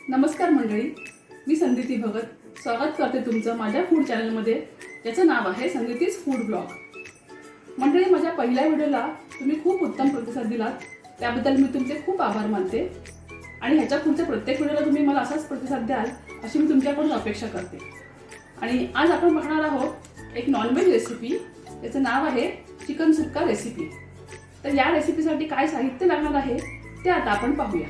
नमस्कार मंडळी, मी संदिती भगत स्वागत करते तुमचं माझ्या फूड चॅनलमध्ये, ज्याचं नाव आहे संदितीज फूड ब्लॉग. मंडळी, माझ्या पहिल्या व्हिडिओला तुम्ही खूप उत्तम प्रतिसाद दिलात, त्याबद्दल मी तुमचे खूप आभार मानते. आणि ह्याच्या पुढच्या प्रत्येक व्हिडिओला तुम्ही मला असाच प्रतिसाद द्याल अशी मी तुमच्याकडून अपेक्षा करते. आणि आज आपण बघणार आहोत एक नॉनव्हेज रेसिपी, त्याचं नाव आहे चिकन सुक्का रेसिपी. तर या रेसिपीसाठी काय साहित्य लागणार आहे ते आता आपण पाहूया.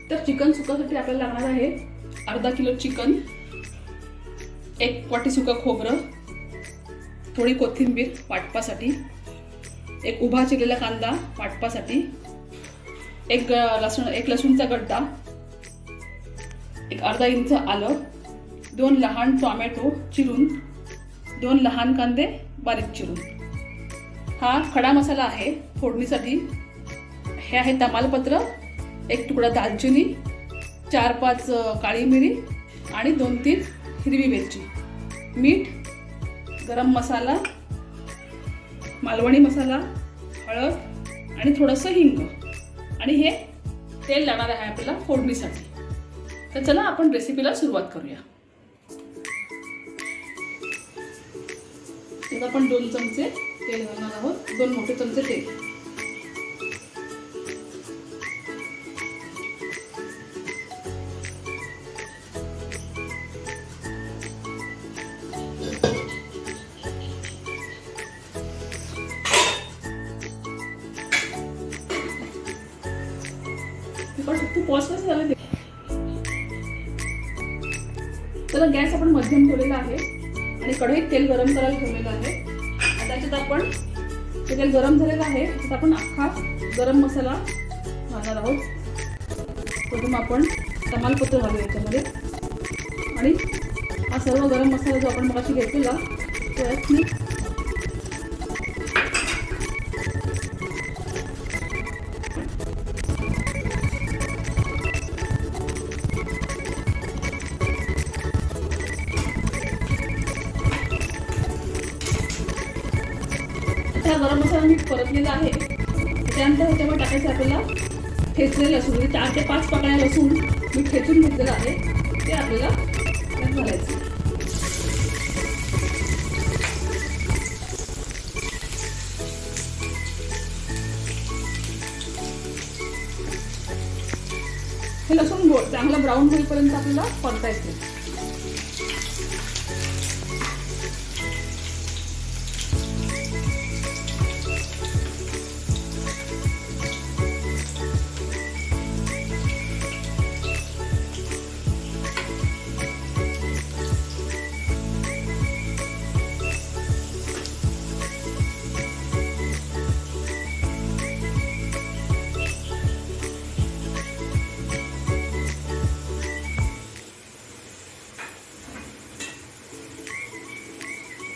तर चिकन सुक्कासाठी आपल्याला लागणार आहे अर्धा किलो चिकन, 1 वाटी सुकं खोबरं, थोडी कोथिंबीर वाटपासाठी, एक उभा चिरलेला कांदा वाटपासाठी, एक लसूणचा गड्डा, एक अर्धा इंच आलं, 2 लहान टोमॅटो चिरून, 2 लहान कांदे बारीक चिरून. हा खडा मसाला आहे फोडणीसाठी. हे आहे तमालपत्र, 1 तुकडा दालचिनी, 4-5 काळी मिरी आणि 2-3 हिरवी वेलची, मीठ, गरम मसाला, मालवणी मसाला, हळद आणि थोडंसं हिंग. आणि हे तेल लागणार आहे आपल्याला फोडणीसाठी. तर चला आपण रेसिपीला सुरुवात करूया. आता आपण 2 चमचे तेल घालणार आहोत, 2 मोठे चमचे तेल. तर गॅस आपण मध्यम ठेवलेला आहे आणि कढईत तेल गरम करायला ठेवलेलं आहे. आता त्याच्यात आपण तेल गरम झालेलं आहे, त्याच्यात आपण अख्खा गरम मसाला घालणार आहोत. प्रथम आपण तमालपत्र घालू याच्यामध्ये आणि हा सर्व गरम मसाला जो आपण मगाशी घेतलेला तो यात गरम मसाला मी परतलेला आहे. त्यानंतर ह्याच्यामध्ये टाकायचं आपल्याला ठेचलेलं लसूण, म्हणजे 4 ते 5 पाकळ्या लसूण मी ठेचून घेतलेलं आहे, ते आपल्याला त्यात घालायचं. हे लसूण चांगलं ब्राऊन होईपर्यंत आपल्याला परतायचं.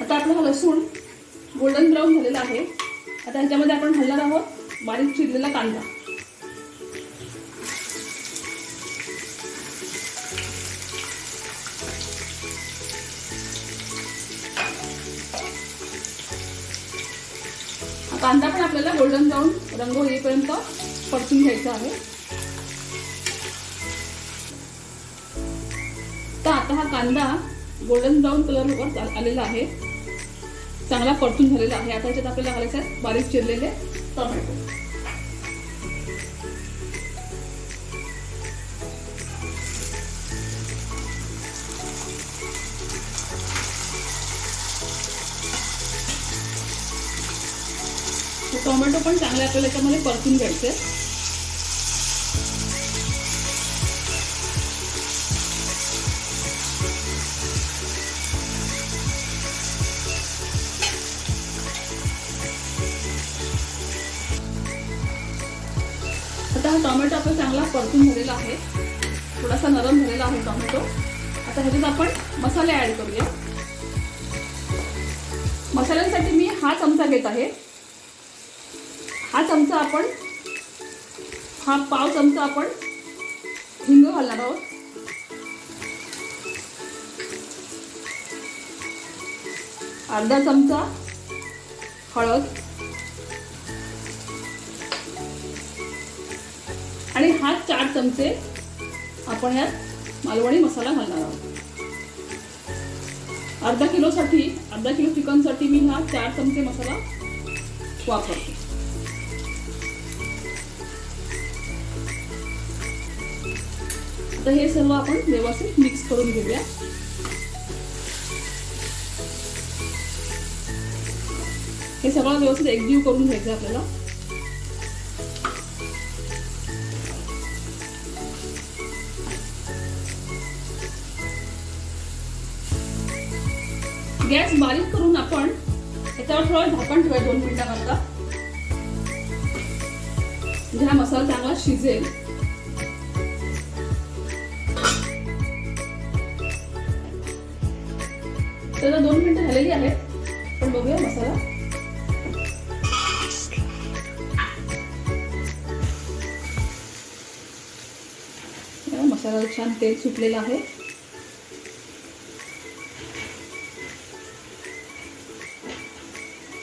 आता आपला हा लसूण गोल्डन ब्राऊन झालेला आहे. आता ह्याच्यामध्ये आपण घालणार आहोत बारीक चिरलेला कांदा. हा कांदा पण आपल्याला गोल्डन ब्राऊन रंग येईपर्यंत परतून घ्यायचा आहे. तर आता हा कांदा गोल्डन ब्राऊन कलरवर आलेला आहे, चांगला परतून झालेला आहे. आता याच्यात आपल्याला घालायचं आहे बारीक चिरलेले टोमॅटो. टोमॅटो पण चांगले आपल्याला याच्यामध्ये परतून घ्यायचे. आता हा टोमॅटो आपला चांगला परतून झालेला आहे, थोडासा नरम झालेला आहे टोमॅटो. आता ह्याच्यात आपण मसाले ऍड करूया. मसाल्यांसाठी मी हा चमचा घेत आहे. हा पाव चमचा आपण हिंग घालणार आहोत. अर्धा चमचा हळद आणि हा चाट 4 चमचे आपण यात मालवणी मसाला घालणार आहोत. अर्धा किलो चिकनसाठी मी हा 4 चमचे मसाला वापरते. आता हे सर्व आपण व्यवस्थित मिक्स करून घेऊया. हे सगळं व्यवस्थित एकजीव करून घ्यायचं आपल्याला. गॅस बारीक करून आपण त्याच्यावर थोडं झाकण ठेवायचं 2 मिनिटांकरता, म्हणजे हा मसाला चांगला शिजेल. त्याला 2 मिनिटं झालेली आहेत. पण बघूया मसाला. मसाला छान तेल सुटलेलं आहे.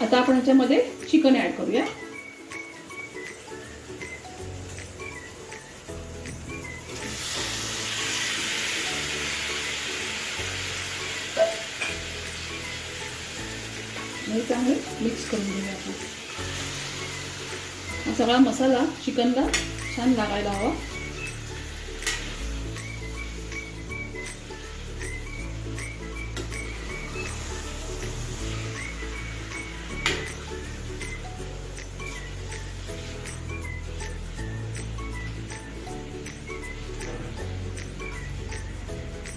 आता आपण ह्याच्यामध्ये चिकन ऍड करूया. चांगले मिक्स करून घेऊया आपण. हा सगळा मसाला चिकनला छान लागायला हवा.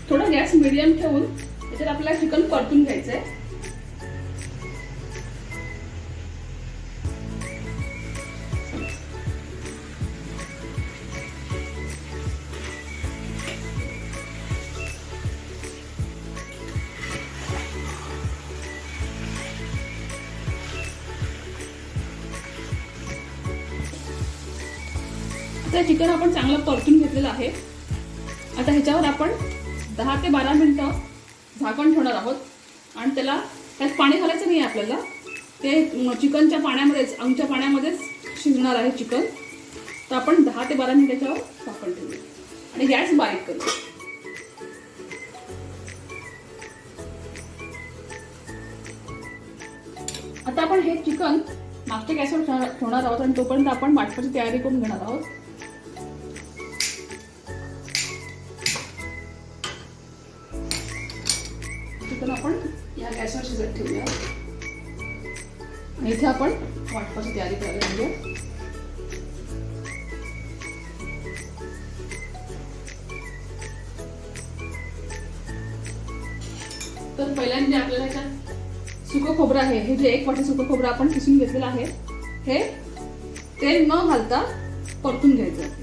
थोडा गॅस मीडियम ठेवून त्याच्यात आपल्याला चिकन परतून घ्यायचंय. आता चिकन आपण चांगलं परतून घेतलेलं आहे. आता ह्याच्यावर आपण 10 ते 12 मिनिटं झाकण ठेवणार आहोत. आणि त्यात पाणी घालायचं नाही आपल्याला. ते चिकनच्या पाण्यामध्येच, अंगच्या पाण्यामध्येच शिजणार आहे चिकन. तर आपण 10 ते 12 मिनिटाच्यावर झाकण ठेवूया आणि गॅस बारीक करूया. आता आपण हे चिकन मागच्या गॅसवर ठेवणार आहोत आणि तोपर्यंत आपण वाटपाची तयारी करून घेणार आहोत. चिकन आपण या गॅसवर शिजत ठेवूया आणि इथे आपण वाटपाची तयारी करायला घेऊया. तर पहिल्यांदा आपल्याला ह्याच्यात सुकं खोबरं आहे. हे जे 1 वाटी सुकं खोबरं आपण किसून घेतलेलं आहे, हे तेल न घालता परतून घ्यायचं आहे.